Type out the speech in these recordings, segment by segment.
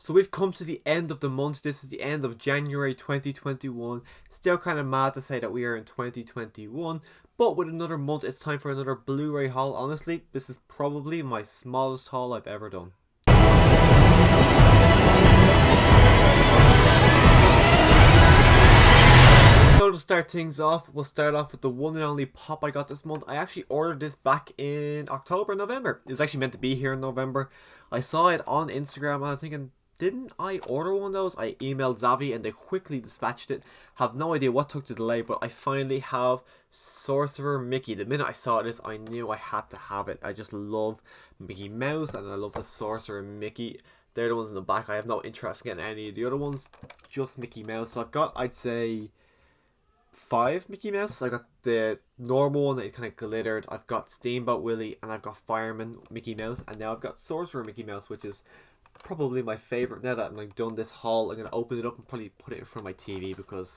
So we've come to the end of the month. This is the end of January 2021. Still kind of mad to say that we are in 2021. But with another month, it's time for another Blu-ray haul. Honestly, this is probably my smallest haul I've ever done. So to start things off, we'll start off with the one and only pop I got this month. I actually ordered this back in October, November. It's actually meant to be here in November. I saw it on Instagram and I was thinking, didn't I order one of those? I emailed Zavi and they quickly dispatched it. Have no idea what took the delay, but I finally have Sorcerer Mickey. The minute I saw this, I knew I had to have it. I just love Mickey Mouse and I love the Sorcerer Mickey. They're the ones in the back. I have no interest in getting any of the other ones. Just Mickey Mouse. So I've got, I'd say, 5 Mickey Mouse. I got the normal one that is kind of glittered. I've got Steamboat Willie and I've got Fireman Mickey Mouse. And now I've got Sorcerer Mickey Mouse, which is probably my favorite. Now that I'm like done this haul, I'm gonna open it up and probably put it in front of my TV because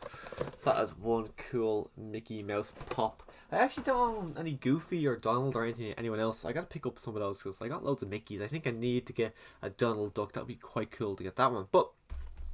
that is one cool Mickey Mouse pop. I actually don't own any Goofy or Donald or anyone else. I gotta pick up some of those because I got loads of Mickeys. I think I need to get a Donald Duck. That would be quite cool to get that one. But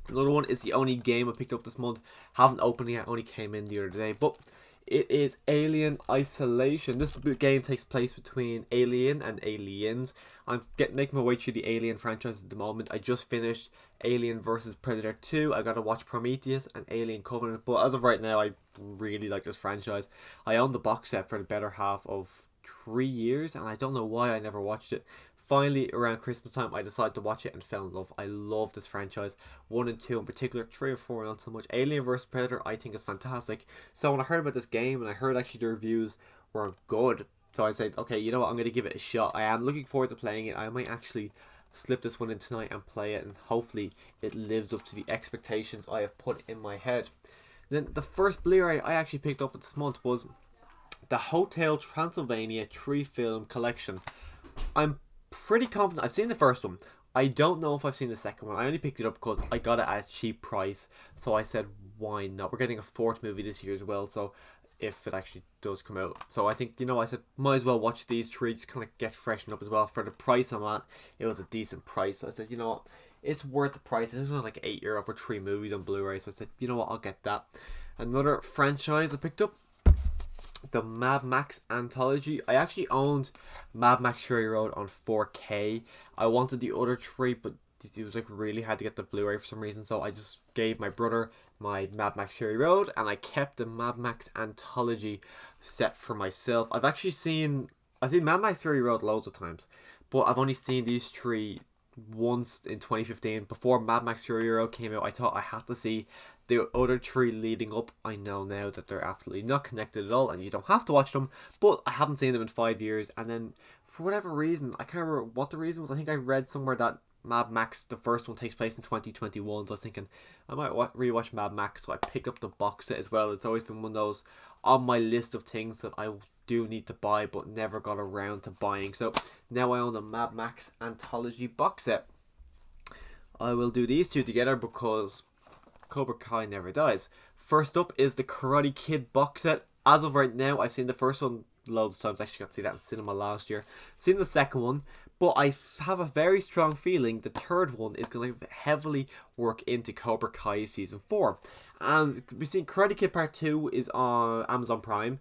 another one is the only game I picked up this month. Haven't opened it yet, only came in the other day. But it is Alien Isolation. This game takes place between Alien and Aliens. I'm making my way through the Alien franchise at the moment. I just finished Alien vs Predator 2. I gotta watch Prometheus and Alien Covenant. But as of right now, I really like this franchise. I own the box set for the better half of 3 years, and I don't know why I never watched it. Finally, around Christmas time, I decided to watch it and fell in love. I love this franchise. 1 and 2 in particular. 3 or 4 not so much. Alien vs Predator, I think is fantastic. So when I heard about this game, and I heard actually the reviews were good, so I said, okay, you know what, I'm going to give it a shot. I am looking forward to playing it. I might actually slip this one in tonight and play it, and hopefully it lives up to the expectations I have put in my head. Then the first Blu-ray I actually picked up this month was the Hotel Transylvania 3-film collection. I'm pretty confident I've seen the first one. I don't know if I've seen the second one. I only picked it up because I got it at a cheap price, so I said why not. We're getting a 4th movie this year as well, so if it actually does come out. So I think, you know, I said might as well watch these 3 just kind of get freshened up as well. For the price I'm at, it was a decent price, so I said, you know what, it's worth the price. It was only like €8 for 3 movies on Blu-ray, so I said, you know what, I'll get that. Another franchise I picked up, the Mad Max Anthology. I actually owned Mad Max Fury Road on 4K. I wanted the other 3, but it was like really hard to get the Blu-ray for some reason, so I just gave my brother my Mad Max Fury Road and I kept the Mad Max Anthology set for myself. I've seen Mad Max Fury Road loads of times, but I've only seen these 3 once in 2015. Before Mad Max Fury Road came out, I thought I had to see the other 3 leading up. I know now that they're absolutely not connected at all and you don't have to watch them, but I haven't seen them in 5 years. And then for whatever reason, I can't remember what the reason was. I think I read somewhere that Mad Max, the first one, takes place in 2021, so I was thinking I might rewatch Mad Max, so I picked up the box set as well. It's always been one of those on my list of things that I do need to buy but never got around to buying. So now I own the Mad Max Anthology box set. I will do these 2 together because Cobra Kai never dies. First up is the Karate Kid box set. As of right now, I've seen the first one loads of times. I actually got to see that in cinema last year. Seen the second one, but I have a very strong feeling the third one is going to heavily work into Cobra Kai Season 4. And we've seen Karate Kid Part 2 is on Amazon Prime,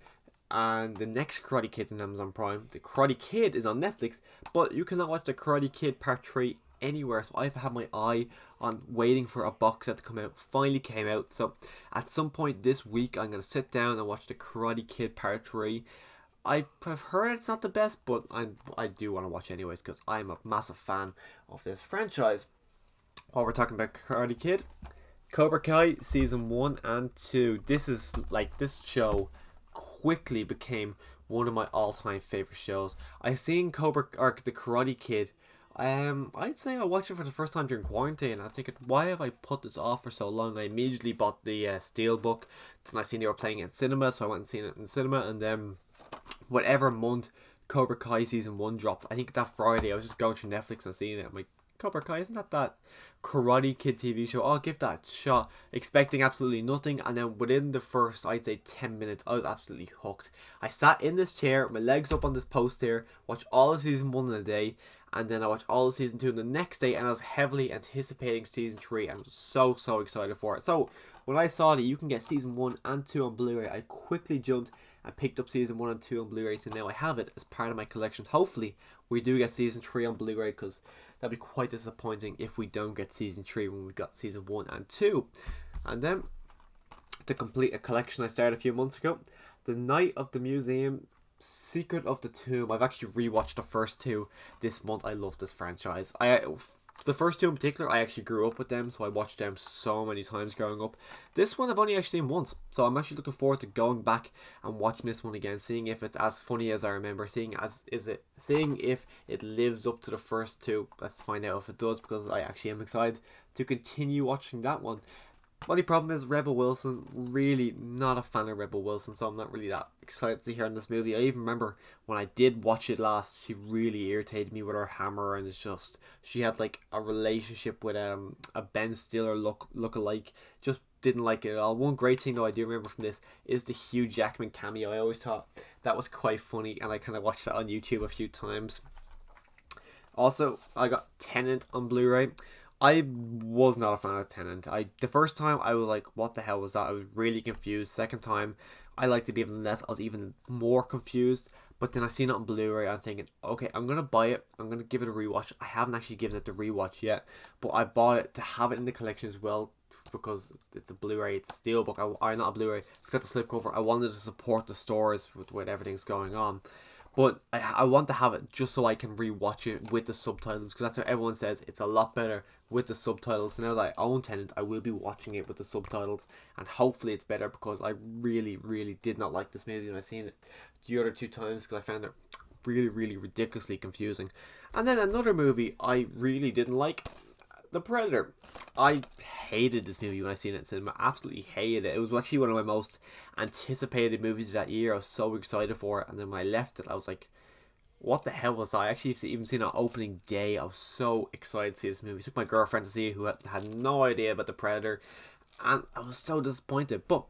and the next Karate Kid's on Amazon Prime. The Karate Kid is on Netflix, but you cannot watch the Karate Kid Part 3 anywhere, so I've had my eye on waiting for a box set to come out. Finally came out, so at some point this week I'm going to sit down and watch the Karate Kid Part 3. I've heard it's not the best, but I do want to watch anyways because I'm a massive fan of this franchise. While we're talking about Karate Kid, Cobra Kai Season 1 and 2. This show quickly became one of my all-time favorite shows. I seen the Karate Kid. I'd say I watched it for the first time during quarantine. I was thinking, why have I put this off for so long? I immediately bought the Steelbook. Then I seen they were playing it in cinema, so I went and seen it in cinema. And then whatever month Cobra Kai Season 1 dropped, I think that Friday I was just going through Netflix and seeing it. I'm like, Cobra Kai, isn't that Karate Kid TV show? I'll give that a shot. Expecting absolutely nothing, and then within the first, I'd say 10 minutes, I was absolutely hooked. I sat in this chair, my legs up on this post here, watched all of Season 1 in a day, and then I watched all of season 2 the next day, and I was heavily anticipating season 3 and was so excited for it. So when I saw that you can get season 1 and 2 on Blu-ray, I quickly jumped and picked up season 1 and 2 on Blu-ray, so now I have it as part of my collection. Hopefully we do get season 3 on Blu-ray, because that'd be quite disappointing if we don't get season 3 when we got season 1 and 2. And then, to complete a collection I started a few months ago, The Night of the Museum, Secret of the Tomb. I've actually rewatched the first 2 this month. I love this franchise. The first 2 in particular, I actually grew up with them, so I watched them so many times growing up. This one I've only actually seen once, so I'm actually looking forward to going back and watching this one again, seeing if it's as funny as I remember, seeing if it lives up to the first 2. Let's find out if it does, because I actually am excited to continue watching that one. Only problem is Rebel Wilson, really not a fan of Rebel Wilson, so I'm not really that excited to see her in this movie. I even remember when I did watch it last, she really irritated me with her hammer, and it's just, she had like a relationship with a Ben Stiller look-alike. Just didn't like it at all. One great thing though I do remember from this is the Hugh Jackman cameo. I always thought that was quite funny, and I kind of watched that on YouTube a few times. Also, I got Tenant on Blu-ray. I was not a fan of Tenant. The first time I was like, what the hell was that? I was really confused. Second time, I liked it even less. I was even more confused. But then I seen it on Blu-ray. I was thinking, okay, I'm going to buy it. I'm going to give it a rewatch. I haven't actually given it the rewatch yet. But I bought it to have it in the collection as well, because it's a Blu-ray. It's a steelbook. Not a Blu-ray. It's got the slipcover. I wanted to support the stores with everything's going on. But I want to have it just so I can rewatch it with the subtitles, because that's what everyone says. It's a lot better with the subtitles. So now that I own Tenant, I will be watching it with the subtitles, and hopefully it's better, because I really did not like this movie when I seen it the other 2 times, because I found it really ridiculously confusing. And then another movie I really didn't like, The Predator. I hated this movie when I seen it in cinema. Absolutely hated it. It was actually one of my most anticipated movies that year. I was so excited for it, and then when I left it, I was like, what the hell was that? I actually even seen it on opening day. I was so excited to see this movie. I took my girlfriend to see it, who had no idea about The Predator, and I was so disappointed. But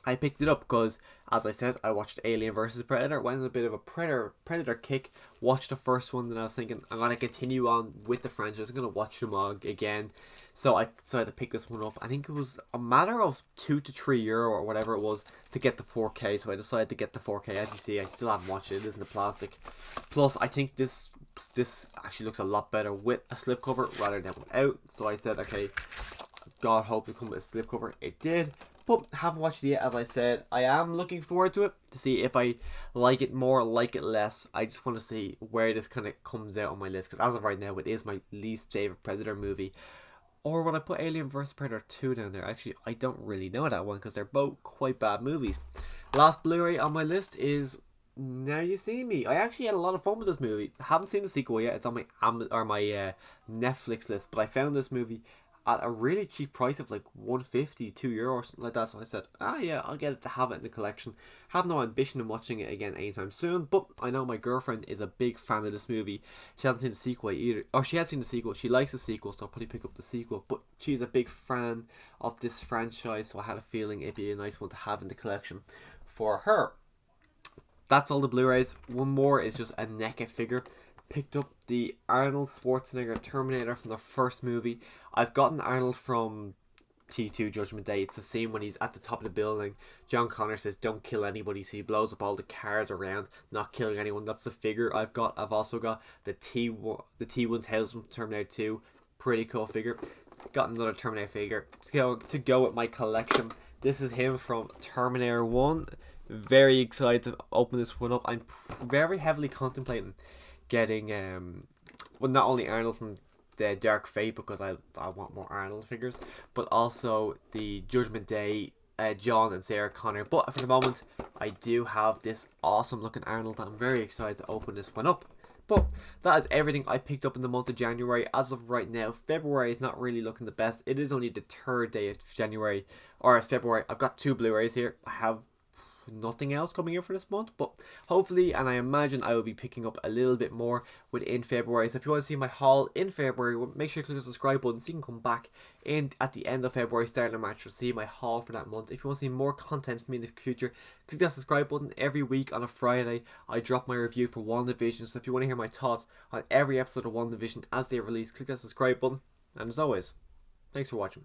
I picked it up because, as I said, I watched Alien vs Predator, went on a bit of a Predator kick, watched the first one, and I was thinking, I'm going to continue on with the franchise, I'm going to watch them all again. So I decided to pick this one up. I think it was a matter of €2 to €3 or whatever it was to get the 4K, so I decided to get the 4K. As you see, I still haven't watched it. It is in the plastic. Plus, I think this actually looks a lot better with a slipcover rather than without. So I said, okay, God hope to come with a slipcover. It did. But haven't watched it yet, as I said. I am looking forward to it, to see if I like it more, like it less. I just want to see where this kind of comes out on my list, because as of right now, it is my least favorite Predator movie. Or when I put Alien vs Predator 2 down there, actually, I don't really know that one, because they're both quite bad movies. Last Blu-ray on my list is Now You See Me. I actually had a lot of fun with this movie. I haven't seen the sequel yet. It's on my Netflix list, but I found this movie at a really cheap price of like €1.50, €2 or something like that. So I said, yeah, I'll get it to have it in the collection. Have no ambition in watching it again anytime soon, but I know my girlfriend is a big fan of this movie. She hasn't seen the sequel either. Or she has seen the sequel. She likes the sequel, so I'll probably pick up the sequel. But she's a big fan of this franchise, so I had a feeling it'd be a nice one to have in the collection for her. That's all the Blu-rays. One more is just a NECA figure. Picked up the Arnold Schwarzenegger Terminator from the first movie. I've gotten Arnold from T2 Judgment Day. It's the scene when he's at the top of the building. John Connor says, don't kill anybody, so he blows up all the cars around, not killing anyone. That's the figure I've got. I've also got the T-1000 from Terminator 2. Pretty cool figure. Got another Terminator figure to go with my collection. This is him from Terminator 1. Very excited to open this one up. I'm very heavily contemplating getting not only Arnold from the Dark Fate, because I want more Arnold figures, but also the Judgment Day John and Sarah Connor. But for the moment, I do have this awesome looking Arnold, and I'm very excited to open this one up. But that is everything I picked up in the month of January. As of right now, February is not really looking the best. It is only the 3rd day of January, or as February. I've got 2 Blu-rays here. I have nothing else coming in for this month, but hopefully, and I imagine I will be picking up a little bit more within February. So if you want to see my haul in February, make sure you click the subscribe button so you can come back in at the end of February, starting of March, to see my haul for that month. If you want to see more content from me in the future, click that subscribe button. Every week on a Friday I drop my review for WandaVision, so if you want to hear my thoughts on every episode of WandaVision as they release, click that subscribe button. And as always, thanks for watching.